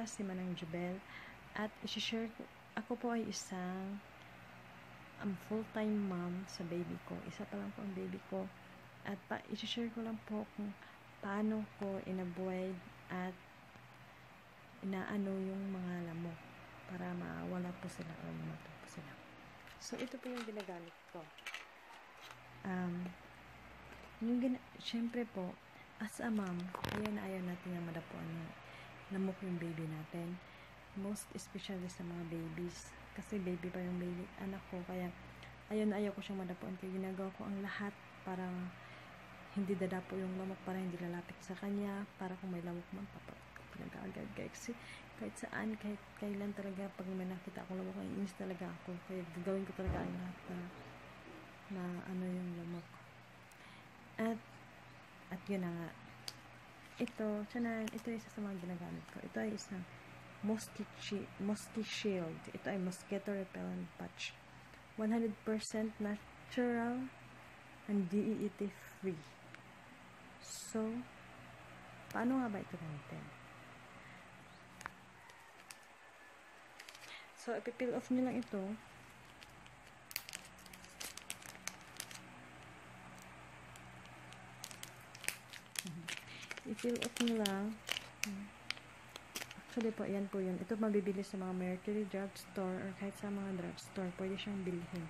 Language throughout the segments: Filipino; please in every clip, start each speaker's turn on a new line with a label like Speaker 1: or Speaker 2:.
Speaker 1: pala si Manang Jubel at i-share ko, ako po ay isang full-time mom sa baby ko. Isa pa lang po ang baby ko at i-share ko lang po kung paano ko inabuhay at inaano yung mga lamok para mawala po sila o mamatay po sila. So, ito po yung ginagamit ko. Syempre po, as a mom, ayaw natin na madapuan na lamok yung baby natin. Most especially sa mga babies. Kasi baby pa yung baby, anak ko. Kaya, ayaw ko siyang madapuan. Kaya ginagawa ko ang lahat para hindi dadapo yung lamok, para hindi lalapit sa kanya, para kung may lamok man, pinag-agad. Kasi kahit saan, kahit kailan talaga, pag may nakita akong lamok, inis talaga ako. Kaya gagawin ko talaga ang lahat na ano yung lamok. At yun na nga. Ito isa sa mga ginagamit ko. Ito ay isang Mosquito Shield. Ito ay mosquito repellent patch. 100% natural and DEET free. So, paano nga ba ito gamitin? So, ipipeel off nyo lang ito. I-peel off nyo lang. Actually po, yan po yun. Ito mabibili sa mga Mercury drugstore or kahit sa mga drugstore. Pwede siyang bilhin.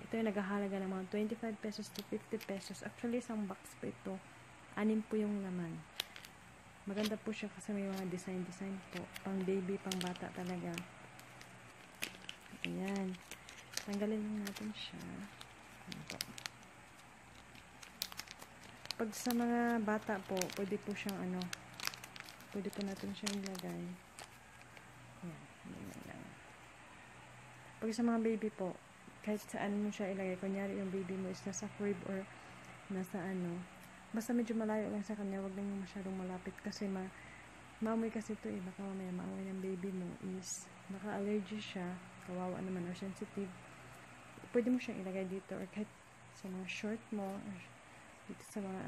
Speaker 1: Ito yung naghahalaga ng mga 25 pesos to 50 pesos. Actually, isang box po ito. 6 po yung laman. Maganda po siya kasi may mga design po. Pang baby, pang bata talaga. Ayan. Tanggalin natin siya. Ayan po. Pag sa mga bata po, pwede po siyang pwede po natin siyang ilagay. Ayan. Ayan lang. Pag sa mga baby po, kahit saan mo siya ilagay, kunyari yung baby mo is nasa crib or nasa basta medyo malayo lang sa kanya, wag lang masyadong malapit kasi maamoy kasi ito baka mamaya maamoy ng baby mo is baka allergy siya, kawawa naman or sensitive. Pwede mo siyang ilagay dito or kahit sa mga short mo or dito sa mga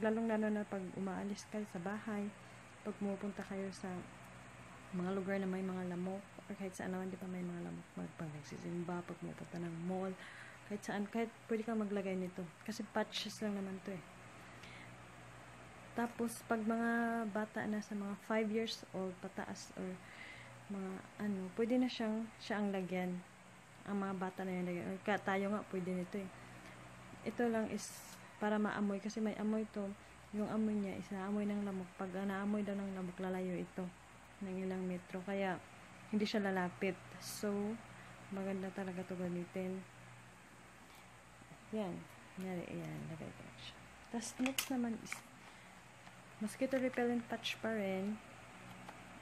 Speaker 1: lalong-lalo na pag umaalis kayo sa bahay, pag pumupunta kayo sa mga lugar na may mga lamok or kahit saan naman di pa may mga lamok, pag nagsisimba, pag pumupunta ng mall, kahit saan, kahit pwede kang maglagay nito kasi patches lang naman to Tapos pag mga bata na sa mga 5 years old pataas or mga pwede na siya ang lagyan, ang mga bata na yan lagyan, or tayo nga pwede nito ito lang is para maamoy kasi may amoy to, yung amoy niya is naamoy ng lamok. Pag naamoy daw ng lamok, lalayo ito ng ilang metro, kaya hindi siya lalapit. So, maganda talaga to gamitin. Yan. Yan. Lagay ko na siya. Tapos, next naman is mosquito repellent patch pa rin.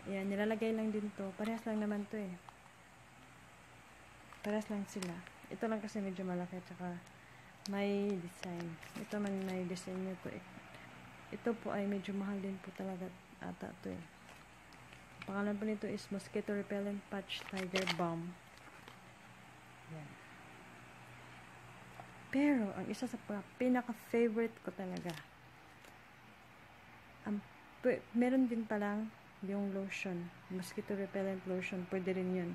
Speaker 1: Yan. Nilalagay lang din to. Parehas lang naman to Parehas lang sila. Ito lang kasi medyo malaki at saka may design. Ito man may design nyo to Ito po ay medyo mahal din po talaga ata to Pangalan po nito is Mosquito Repellent Patch Tiger Balm. Yan. Pero, ang isa sa pinaka-favorite ko talaga, meron din palang yung lotion. Mosquito Repellent Lotion. Pwede rin yun.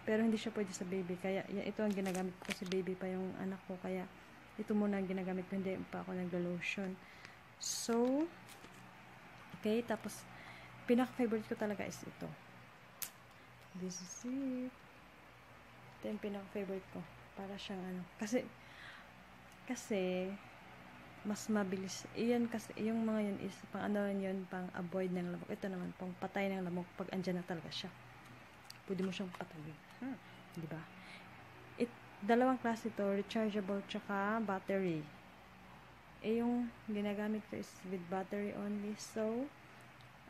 Speaker 1: Pero hindi siya pwede sa baby. Kaya, ito ang ginagamit ko kasi baby pa yung anak ko. Kaya, ito muna ang ginagamit ko. Hindi pa ako naglo-lotion. So, okay. Tapos, pinaka-favorite ko talaga is ito. This is it. Ito yung pinaka-favorite ko. Para siyang kasi, mas mabilis. Iyan kasi, yung mga yun is, pang yun, pang avoid ng lamok. Ito naman, pang patay ng lamok pag andyan na talaga siya. Pwede mo siyang patayin. Diba? Dalawang klase ito, rechargeable tsaka battery. Yung ginagamit ko is with battery only. So,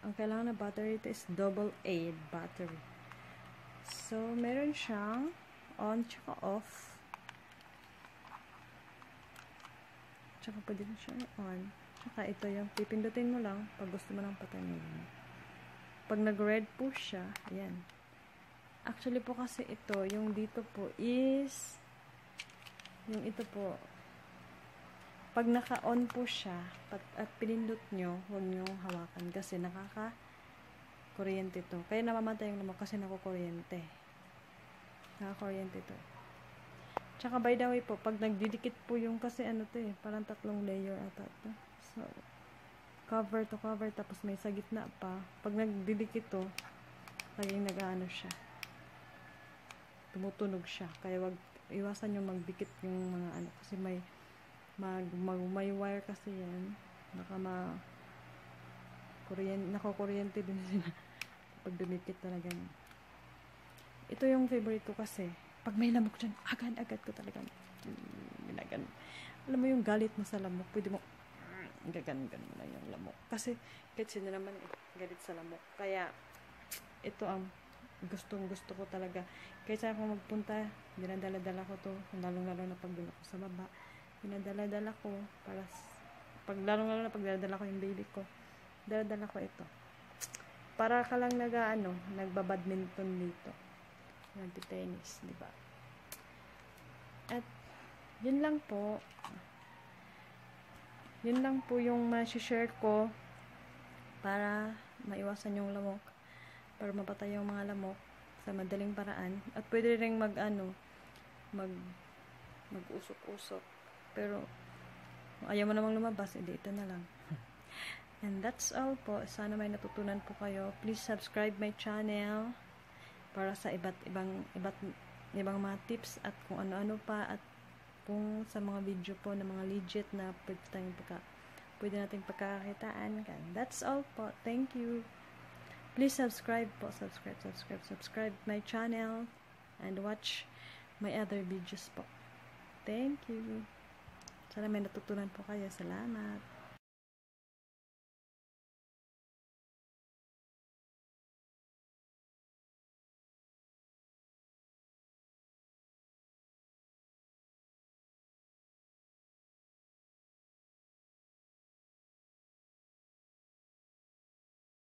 Speaker 1: ang kailangan na battery ito is AA battery. So, meron siyang on tsaka off. Tsaka pwede mo siyang on. Tsaka ito yung pipindutin mo lang pag gusto mo nang patayin mo. Pag nag-red po siya, ayan. Actually po kasi ito, yung dito po is, yung ito po, pag naka-on po siya, at pinindot nyo, huwag nyo hawakan kasi kuryente to. Kaya namamatay yung lamok kasi nakukuryente. Nakakuryente to. Tsaka by the way po, pag nagdidikit po yung kasi ano to eh, parang 3 layer ata to. So, cover to cover, tapos may sa gitna pa. Pag nagdidikit to, laging nag-ano siya. Tumutunog siya. Kaya wag iwasan yung magdikit yung mga ano, kasi may wire kasi yan. Baka nakukuryente din sila pag dumikit talaga. Ito yung favorite ko kasi pag may lamok dyan, agad-agad ko talaga ginagan. Alam mo yung galit mo sa lamok, pwede mo gagan mo na yung lamok. Kasi kahit sino naman galit sa lamok. Kaya ito ang gusto ko talaga. Kaysa ako magpunta, dinadala-dala ko to, lalong-lalo na pag doon ako sa baba. Dinadala-dala ko para lalong-lalo na pag dala-dala ko yung baby ko. Dala-dala ko ito. Para ka lang nagbabadminton dito. Nagti-tennis, di ba? At yun lang po. Yun lang po yung ma-share ko para maiwasan yung lamok, para mapatay yung mga lamok sa madaling paraan. At pwede ring mag-usok-usok. Pero kung ayaw mo namang lumabas, edi ito na lang. And that's all po. Sana may natutunan po kayo. Please subscribe my channel para sa iba't ibang mga tips at kung ano-ano pa, at kung sa mga video po na mga legit na pwede nating pagkakakitaan. That's all po. Thank you. Please subscribe po. Subscribe my channel and watch my other videos po. Thank you. Sana may natutunan po kayo. Salamat.